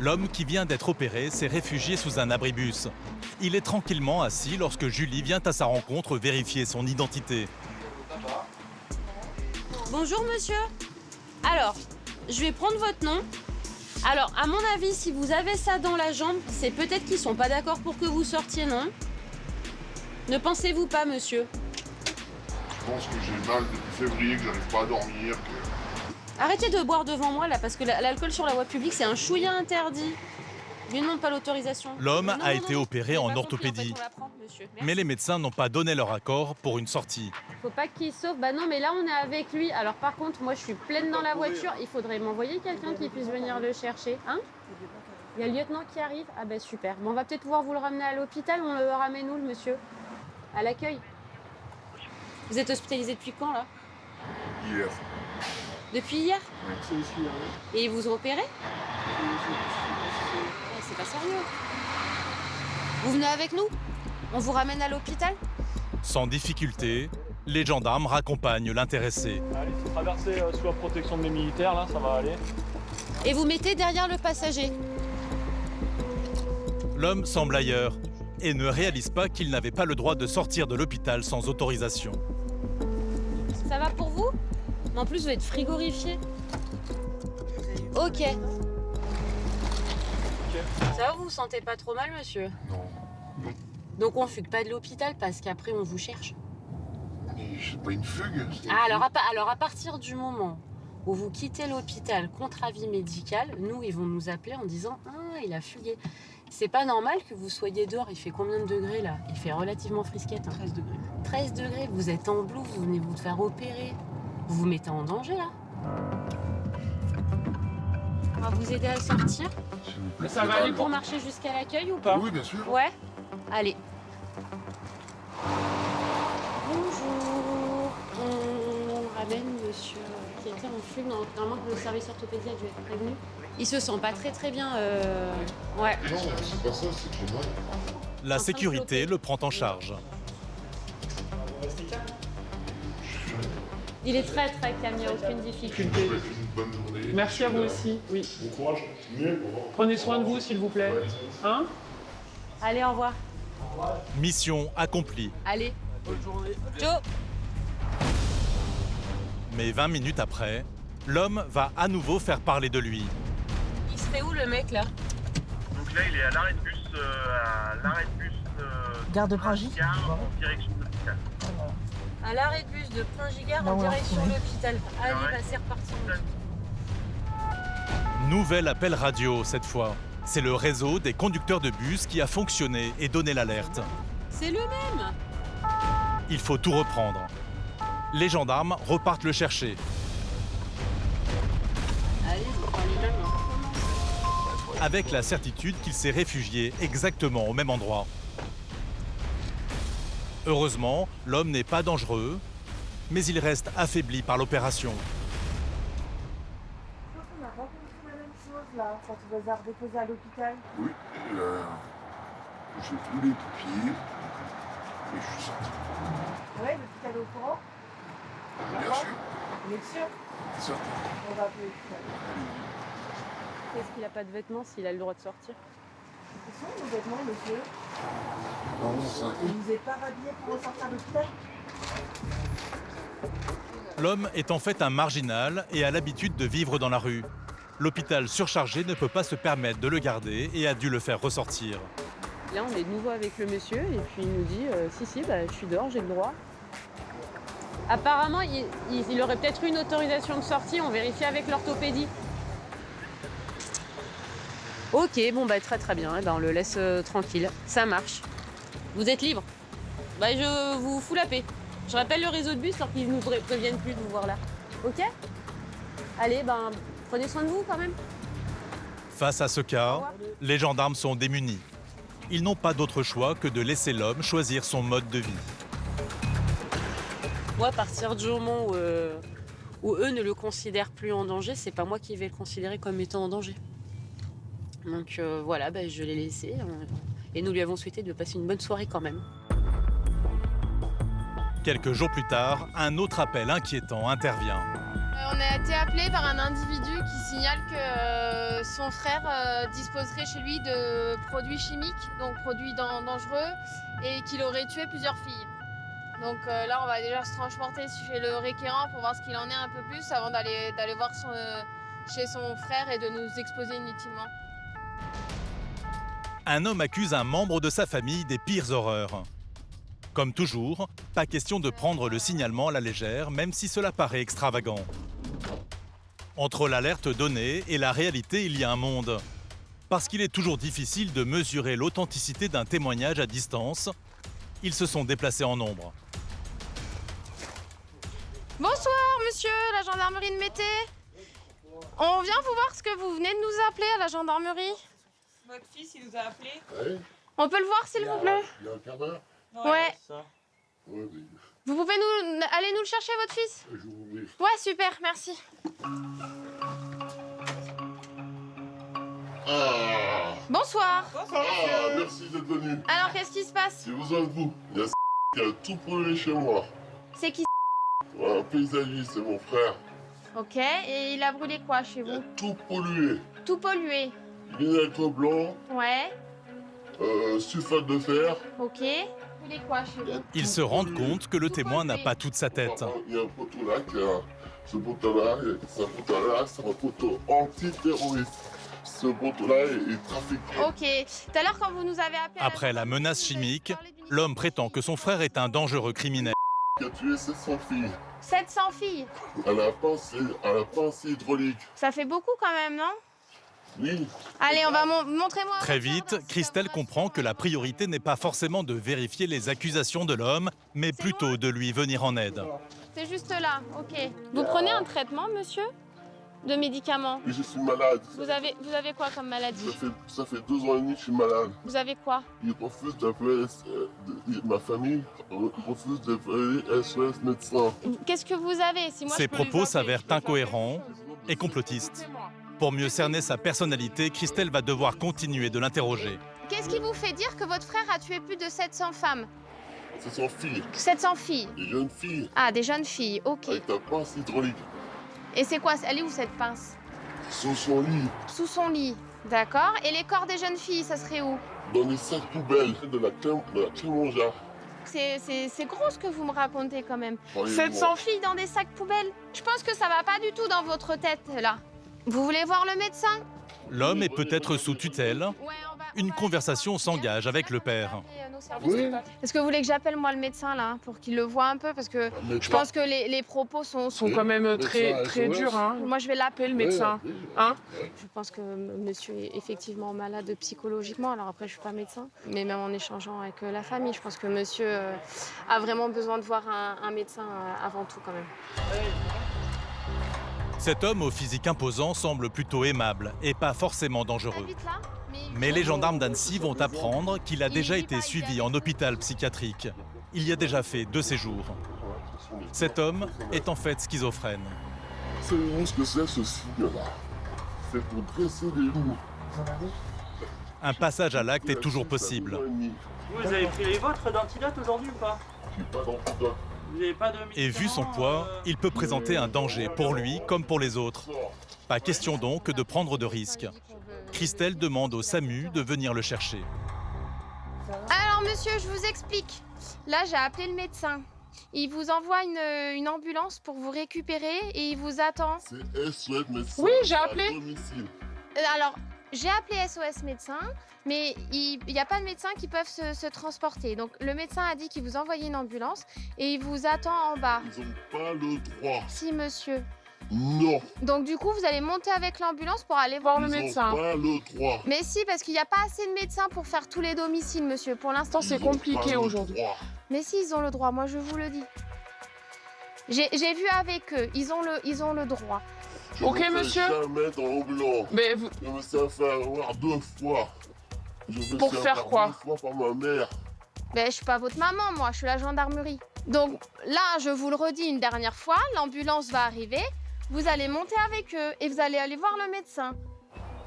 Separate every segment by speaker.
Speaker 1: L'homme qui vient d'être opéré s'est réfugié sous un abribus. Il est tranquillement assis lorsque Julie vient à sa rencontre vérifier son identité.
Speaker 2: Bonjour monsieur. Alors, je vais prendre votre nom. Alors, à mon avis, si vous avez ça dans la jambe, c'est peut-être qu'ils sont pas d'accord pour que vous sortiez, non? Ne pensez-vous pas, monsieur?
Speaker 3: Je pense que j'ai mal depuis février, que j'arrive pas à dormir.
Speaker 2: Arrêtez de boire devant moi, là, parce que l'alcool sur la voie publique, c'est un chouïa interdit. Je lui demande pas l'autorisation.
Speaker 1: L'homme
Speaker 2: Non,
Speaker 1: a
Speaker 2: non,
Speaker 1: été
Speaker 2: non,
Speaker 1: opéré
Speaker 2: vous
Speaker 1: en
Speaker 2: avez pas compris,
Speaker 1: orthopédie.
Speaker 2: en fait, on la prend, monsieur. Merci.
Speaker 1: Mais les médecins n'ont pas donné leur accord pour une sortie.
Speaker 2: Faut pas qu'il sauve. Bah non, mais là, on est avec lui. Alors, par contre, moi, je suis pleine dans la voiture. Il faudrait m'envoyer quelqu'un qui puisse venir le chercher. Hein? Il y a le lieutenant qui arrive. Ah bah super. Bon, on va peut-être pouvoir vous le ramener à l'hôpital. On le ramène où, le monsieur? À l'accueil. Vous êtes hospitalisé depuis quand, là?
Speaker 3: Hier.
Speaker 2: Depuis hier?
Speaker 3: Oui.
Speaker 2: Et ils vous ont opéré? C'est pas sérieux. Vous venez avec nous? On vous ramène à l'hôpital?
Speaker 1: Sans difficulté, les gendarmes raccompagnent l'intéressé.
Speaker 4: Allez, c'est traversé sous la protection de mes militaires, là, ça va aller.
Speaker 2: Et vous mettez derrière le passager.
Speaker 1: L'homme semble ailleurs et ne réalise pas qu'il n'avait pas le droit de sortir de l'hôpital sans autorisation.
Speaker 2: Ça va pour vous? Mais en plus, vous êtes frigorifié. Ok. Ça va, vous vous sentez pas trop mal, monsieur?
Speaker 3: Non.
Speaker 2: Donc on fugue pas de l'hôpital parce qu'après on vous cherche.
Speaker 3: Mais c'est pas une fugue.
Speaker 2: Ah, alors à partir du moment où vous quittez l'hôpital contre avis médical, nous, ils vont nous appeler en disant « Ah, il a fugué ». C'est pas normal que vous soyez dehors. Il fait combien de degrés, là? Il fait relativement frisquette. Hein. 13 degrés. 13 degrés, vous êtes en blouse, vous venez vous faire opérer. Vous vous mettez en danger, là. On va vous aider à sortir.
Speaker 3: S'il vous plaît.
Speaker 4: Ça va aller
Speaker 2: Pour marcher jusqu'à l'accueil ou pas?
Speaker 3: Oui, bien sûr.
Speaker 2: Ouais. Allez. Bonjour. On ramène monsieur qui était en fugue. Normalement, que le service orthopédie a dû être prévenu. Il se sent pas très bien. Ouais.
Speaker 3: Non, c'est pas ça, c'est que j'ai mal.
Speaker 1: La sécurité le prend en charge.
Speaker 2: Il est très calme, il n'y a aucune
Speaker 3: Je
Speaker 2: difficulté.
Speaker 3: vous souhaite une bonne journée.
Speaker 4: Merci à vous aussi, oui.
Speaker 3: Bon courage. Mieux.
Speaker 4: Prenez soin de vous, s'il vous plaît. Hein?
Speaker 2: Allez, au revoir.
Speaker 1: Mission accomplie.
Speaker 2: Allez.
Speaker 4: Bonne journée.
Speaker 2: Ciao.
Speaker 1: Mais 20 minutes après, l'homme va à nouveau faire parler de lui.
Speaker 2: Il serait où, le mec, là?
Speaker 5: Donc là, il est à l'arrêt de bus,
Speaker 6: Gare de Pringy
Speaker 5: Gare, en direction de l'hôpital.
Speaker 2: À l'arrêt de bus de Pringy-Gare en
Speaker 6: Ouais,
Speaker 2: direction de l'hôpital. Allez,
Speaker 5: Ouais.
Speaker 2: bah c'est reparti.
Speaker 1: Nouvel appel radio cette fois. C'est le réseau des conducteurs de bus qui a fonctionné et donné l'alerte.
Speaker 2: C'est le même.
Speaker 1: Il faut tout reprendre. Les gendarmes repartent le chercher.
Speaker 2: Allez, on prend les mêmes.
Speaker 1: Avec la certitude qu'il s'est réfugié exactement au même endroit. Heureusement, l'homme n'est pas dangereux, mais il reste affaibli par l'opération.
Speaker 6: On a rencontré la même chose là, quand tu vas déposer à l'hôpital.
Speaker 3: Oui, j'ai tous les papiers et je suis sorti.
Speaker 6: Ouais, l'hôpital est au courant.
Speaker 3: Bien sûr,
Speaker 6: On est sûr.
Speaker 3: certain.
Speaker 6: On va appeler l'hôpital.
Speaker 2: Qu'est-ce qu'il a pas de vêtements s'il a le droit de sortir?
Speaker 6: Ce sont nos vêtements, monsieur.
Speaker 3: Non, ça.
Speaker 6: Et vous n'êtes pas rhabillé pour ressortir à l'hôpital?
Speaker 1: L'homme est en fait un marginal et a l'habitude de vivre dans la rue. L'hôpital surchargé ne peut pas se permettre de le garder et a dû le faire ressortir.
Speaker 2: Là, on est de nouveau avec le monsieur et puis il nous dit si, bah, je suis dehors, j'ai le droit. Apparemment, il aurait peut-être eu une autorisation de sortie, on vérifie avec l'orthopédie. Ok, bon, bah très bien, eh ben, on le laisse tranquille, ça marche. Vous êtes libre? Bah, je vous fous la paix. Je rappelle le réseau de bus alors qu'ils nous préviennent plus de vous voir là. Ok? Allez, ben, prenez soin de vous quand même.
Speaker 1: Face à ce cas, les gendarmes sont démunis. Ils n'ont pas d'autre choix que de laisser l'homme choisir son mode de vie.
Speaker 2: Moi, à partir du moment où eux ne le considèrent plus en danger, c'est pas moi qui vais le considérer comme étant en danger. Donc voilà, bah, je l'ai laissé. Et nous lui avons souhaité de passer une bonne soirée quand même.
Speaker 1: Quelques jours plus tard, un autre appel inquiétant intervient.
Speaker 7: On a été appelé par un individu qui signale que son frère disposerait chez lui de produits chimiques, donc produits dangereux, et qu'il aurait tué plusieurs filles. Donc là, on va déjà se transporter chez le requérant pour voir ce qu'il en est un peu plus avant d'aller voir chez son frère et de nous exposer inutilement.
Speaker 1: Un homme accuse un membre de sa famille des pires horreurs. Comme toujours, pas question de prendre le signalement à la légère, même si cela paraît extravagant. Entre l'alerte donnée et la réalité, il y a un monde. Parce qu'il est toujours difficile de mesurer l'authenticité d'un témoignage à distance, ils se sont déplacés en nombre.
Speaker 7: Bonsoir, monsieur, la gendarmerie de Mété. On vient vous voir ce que vous venez de nous appeler à la gendarmerie.
Speaker 8: Votre fils, il nous a appelé.
Speaker 3: Ouais,
Speaker 7: On peut le voir, s'il vous plaît?
Speaker 3: il y a un quart d'heure.
Speaker 7: Ouais.
Speaker 4: Ça.
Speaker 3: Ouais, mais
Speaker 7: Vous pouvez aller nous le chercher, votre fils?
Speaker 3: je vous oublie.
Speaker 7: Ouais, super, merci.
Speaker 3: Ah,
Speaker 7: Bonsoir.
Speaker 3: merci d'être venu.
Speaker 7: Alors, qu'est-ce qui se passe?
Speaker 3: J'ai besoin de vous. Il y a qui a tout brûlé chez moi.
Speaker 7: C'est qui?
Speaker 3: Un paysagiste, c'est mon frère.
Speaker 7: Ok, et il a brûlé quoi chez
Speaker 3: Il a
Speaker 7: vous?
Speaker 3: tout pollué.
Speaker 7: Tout pollué.
Speaker 3: Vinaigre blanc,
Speaker 7: Ouais,
Speaker 3: sulfate de fer.
Speaker 7: ok. Brûlé quoi chez vous?
Speaker 1: Ils se rendent compte que le témoin n'a pas toute sa tête.
Speaker 3: Il y a un poteau là, ce poteau-là, c'est un poteau antiterroriste. Ce poteau-là est trafiqué.
Speaker 7: Ok. Tout à l'heure, quand vous nous avez appelé...
Speaker 1: Après la menace chimique, l'homme prétend que son frère est un dangereux criminel.
Speaker 3: Il a tué 700 filles.
Speaker 7: 700 filles.
Speaker 3: À la pensée hydraulique.
Speaker 7: Ça fait beaucoup quand même, non?
Speaker 3: Oui.
Speaker 7: Allez, on va montrez-moi.
Speaker 1: Très vite, Christelle comprend que la priorité n'est pas forcément de vérifier les accusations de l'homme, mais plutôt de lui venir en aide.
Speaker 7: C'est juste là, ok. Vous prenez un traitement, monsieur? De médicaments?
Speaker 3: Mais je suis malade.
Speaker 7: Vous avez quoi comme maladie?
Speaker 3: Ça fait 2 ans et demi que je suis malade.
Speaker 7: Vous avez quoi?
Speaker 3: Ils refusent d'appeler, ma famille refuse d'appeler SOS médecin.
Speaker 7: Qu'est-ce que vous avez? Si moi,
Speaker 1: Ses
Speaker 7: je peux les
Speaker 1: propos
Speaker 7: appeler,
Speaker 1: s'avèrent
Speaker 7: je peux les appeler.
Speaker 1: incohérents et complotistes. Pour mieux cerner sa personnalité, Christelle va devoir continuer de l'interroger.
Speaker 7: Qu'est-ce qui vous fait dire que votre frère a tué plus de 700 femmes?
Speaker 3: 700 filles,
Speaker 7: 700 filles?
Speaker 3: des jeunes filles,
Speaker 7: Ah, des jeunes filles, ok.
Speaker 3: avec ta pince hydraulique.
Speaker 7: Et c'est quoi? Elle est où cette pince?
Speaker 3: Sous son lit,
Speaker 7: Sous son lit, d'accord. Et les corps des jeunes filles, ça serait où?
Speaker 3: dans des sacs poubelles de la Clémonja.
Speaker 7: C'est gros ce que vous me racontez quand même.
Speaker 3: Croyez-moi.
Speaker 7: 700 filles dans des sacs poubelles? Je pense que ça va pas du tout dans votre tête, là. Vous voulez voir le médecin?
Speaker 1: L'homme est peut-être sous tutelle.
Speaker 7: Ouais,
Speaker 1: Une conversation s'engage avec le père.
Speaker 3: Oui.
Speaker 7: Est-ce que vous voulez que j'appelle moi le médecin là pour qu'il le voie un peu parce que
Speaker 3: Mais
Speaker 7: je pense que les propos sont
Speaker 8: Quand même
Speaker 3: Médecin
Speaker 8: très
Speaker 3: SOS.
Speaker 8: dur, hein.
Speaker 7: Moi je vais l'appeler le
Speaker 3: Ouais,
Speaker 7: médecin.
Speaker 3: oui.
Speaker 8: Hein?
Speaker 7: Je pense que monsieur est effectivement malade psychologiquement. Alors après je suis pas médecin, mais même en échangeant avec la famille, je pense que monsieur a vraiment besoin de voir un médecin avant tout quand même.
Speaker 1: Cet homme au physique imposant semble plutôt aimable et pas forcément dangereux.
Speaker 7: Habite là,
Speaker 1: Mais les gendarmes d'Annecy vont apprendre qu'il a déjà été suivi en hôpital psychiatrique. Il y a déjà fait 2 séjours. Cet homme est en fait schizophrène.
Speaker 3: Savez-vous ce que c'est ce signe-là? C'est pour dresser des loups.
Speaker 1: Un passage à l'acte est toujours possible.
Speaker 4: Vous avez pris les vôtres d'antidote aujourd'hui ou pas?
Speaker 3: Je suis pas d'antidote.
Speaker 4: Vous n'avez pas de
Speaker 1: Et vu son poids, il peut présenter un danger pour lui comme pour les autres. Pas question donc de prendre de risques. Christelle demande au SAMU de venir le chercher.
Speaker 7: Alors monsieur, je vous explique. Là j'ai appelé le médecin. Il vous envoie une ambulance pour vous récupérer et il vous attend.
Speaker 3: C'est SOS médecin.
Speaker 8: Oui, j'ai
Speaker 3: à
Speaker 8: appelé.
Speaker 3: domicile.
Speaker 7: Alors, j'ai appelé SOS médecin, mais il n'y a pas de médecins qui peuvent se transporter. Donc, le médecin a dit qu'il vous envoyait une ambulance et il vous attend en bas.
Speaker 3: Ils n'ont pas le droit.
Speaker 7: Si, monsieur.
Speaker 3: Non.
Speaker 7: Donc, du coup, vous allez monter avec l'ambulance pour aller voir le
Speaker 3: Ils
Speaker 7: médecin.
Speaker 3: n'ont pas le droit.
Speaker 7: Mais si, parce qu'il n'y a pas assez de médecins pour faire tous les domiciles, monsieur. Pour l'instant,
Speaker 8: C'est
Speaker 3: Ils ont
Speaker 8: compliqué
Speaker 3: pas le
Speaker 8: aujourd'hui.
Speaker 3: droit.
Speaker 7: Mais si, ils ont le droit, moi je vous le dis. J'ai vu avec eux, ils ont le droit.
Speaker 3: Je
Speaker 8: Ok,
Speaker 3: me fais
Speaker 8: monsieur.
Speaker 3: jamais dans l'ambulance.
Speaker 8: Mais vous...
Speaker 3: Je me suis fait avoir 2 fois. Je me
Speaker 8: Pour
Speaker 3: suis
Speaker 8: faire
Speaker 3: avoir
Speaker 8: quoi?
Speaker 3: 2 fois par ma mère.
Speaker 7: Ben, je suis pas votre maman, moi, je suis la gendarmerie. Donc là, je vous le redis une dernière fois, l'ambulance va arriver, vous allez monter avec eux et vous allez aller voir le médecin.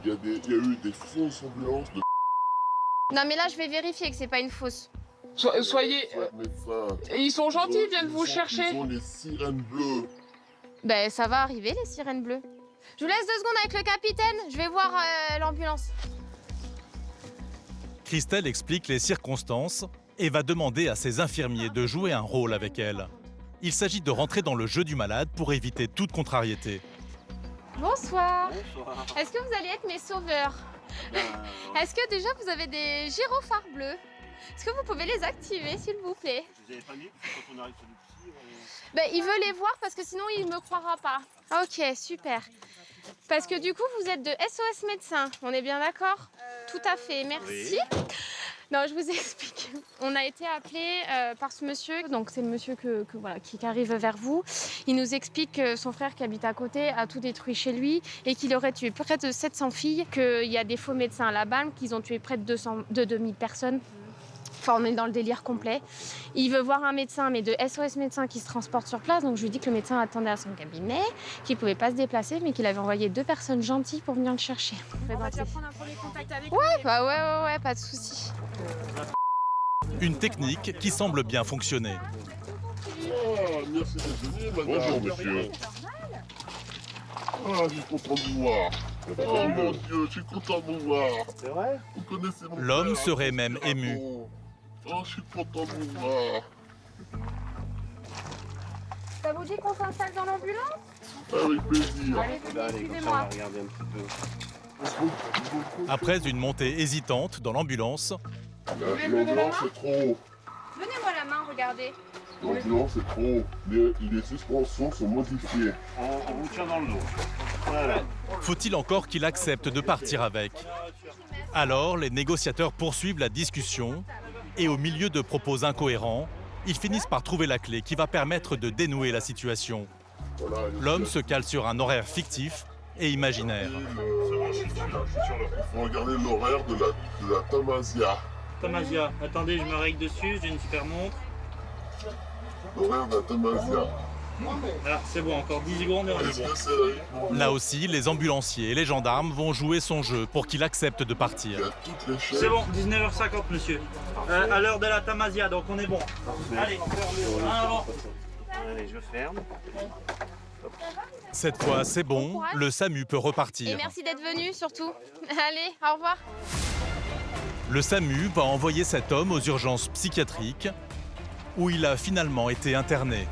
Speaker 3: Il y a eu des fausses ambulances de
Speaker 7: Non mais là, je vais vérifier que c'est pas une fausse.
Speaker 8: Soyez...
Speaker 3: médecins.
Speaker 8: Ils sont gentils, ils viennent
Speaker 3: Ils
Speaker 8: vous
Speaker 3: ont-
Speaker 8: chercher.
Speaker 3: Ils ont les sirènes bleues.
Speaker 7: Ben, ça va arriver, les sirènes bleues. Je vous laisse 2 secondes avec le capitaine, je vais voir l'ambulance.
Speaker 1: Christelle explique les circonstances et va demander à ses infirmiers de jouer un rôle avec elle. Il s'agit de rentrer dans le jeu du malade pour éviter toute contrariété.
Speaker 7: Bonsoir.
Speaker 4: Bonsoir.
Speaker 7: Est-ce que vous allez être mes sauveurs? Est-ce que déjà vous avez des gyrophares bleus? Est-ce que vous pouvez les activer, s'il vous plaît?
Speaker 9: Vous avez pas mis quand on arrive sur le petit
Speaker 7: Ben, il veut les voir parce que sinon il me croira pas. Ok, super. Parce que du coup, vous êtes de SOS médecin, on est bien d'accord? Tout à fait, merci. Non, je vous explique. On a été appelé par ce monsieur, donc c'est le monsieur voilà, qui arrive vers vous. Il nous explique que son frère qui habite à côté a tout détruit chez lui et qu'il aurait tué près de 700 filles, qu'il y a des faux médecins à la BAM, qu'ils ont tué près de 2000 personnes. Enfin, on est dans le délire complet. Il veut voir un médecin, mais de SOS médecin qui se transporte sur place. Donc je lui dis que le médecin attendait à son cabinet, qu'il ne pouvait pas se déplacer, mais qu'il avait envoyé 2 personnes gentilles pour venir le chercher.
Speaker 8: On va déjà prendre un premier contact avec lui.
Speaker 7: Bah ouais, pas de souci.
Speaker 1: Une technique qui semble bien fonctionner.
Speaker 3: Ah, merci d'être venu, madame.
Speaker 9: Bonjour, monsieur.
Speaker 3: Ah, je suis content de vous voir. Oh mon Dieu, je suis content de vous voir.
Speaker 9: C'est vrai?
Speaker 3: Vous connaissez mon
Speaker 1: L'homme
Speaker 3: frère,
Speaker 1: serait
Speaker 3: hein,
Speaker 1: même
Speaker 3: c'est
Speaker 1: ému.
Speaker 3: bon. Oh, je suis content de vous voir.
Speaker 7: Ça vous dit qu'on s'installe dans l'ambulance?
Speaker 3: Avec plaisir.
Speaker 7: Allez, venez,
Speaker 9: Allez, comme ça, on
Speaker 7: suivez-moi.
Speaker 9: va regarder un petit peu.
Speaker 1: Après une montée hésitante dans l'ambulance,
Speaker 3: L'ambulance c'est trop.
Speaker 7: Donnez-moi la main, regardez.
Speaker 3: L'ambulance c'est trop. Les suspensions sont modifiées.
Speaker 9: On vous tient dans le dos. Voilà.
Speaker 1: faut-il encore qu'il accepte de partir avec? Alors, les négociateurs poursuivent la discussion et au milieu de propos incohérents, ils finissent par trouver la clé qui va permettre de dénouer la situation.
Speaker 3: Voilà,
Speaker 1: L'homme se cale sur un horaire fictif et imaginaire.
Speaker 3: C'est bon, je suis sûr, Il faut regarder l'horaire de la Tamasia.
Speaker 4: Tamasia, attendez, je me règle dessus, j'ai une super montre.
Speaker 3: L'horaire de la Tamasia.
Speaker 4: Ah, c'est bon, encore 10 secondes et on est
Speaker 3: Est-ce
Speaker 4: bon.
Speaker 3: que c'est
Speaker 1: Là aussi, les ambulanciers et les gendarmes vont jouer son jeu pour qu'il accepte de
Speaker 3: il
Speaker 1: partir.
Speaker 3: y a toutes les chaînes.
Speaker 4: C'est bon, 19h50, monsieur. À l'heure de la Tamasia, donc on est bon. Allez, en avant.
Speaker 9: Allez, je ferme.
Speaker 1: Cette fois, c'est bon, le SAMU peut
Speaker 7: Et
Speaker 1: repartir.
Speaker 7: merci d'être venu, surtout. Allez, au revoir.
Speaker 1: Le SAMU va envoyer cet homme aux urgences psychiatriques où il a finalement été interné.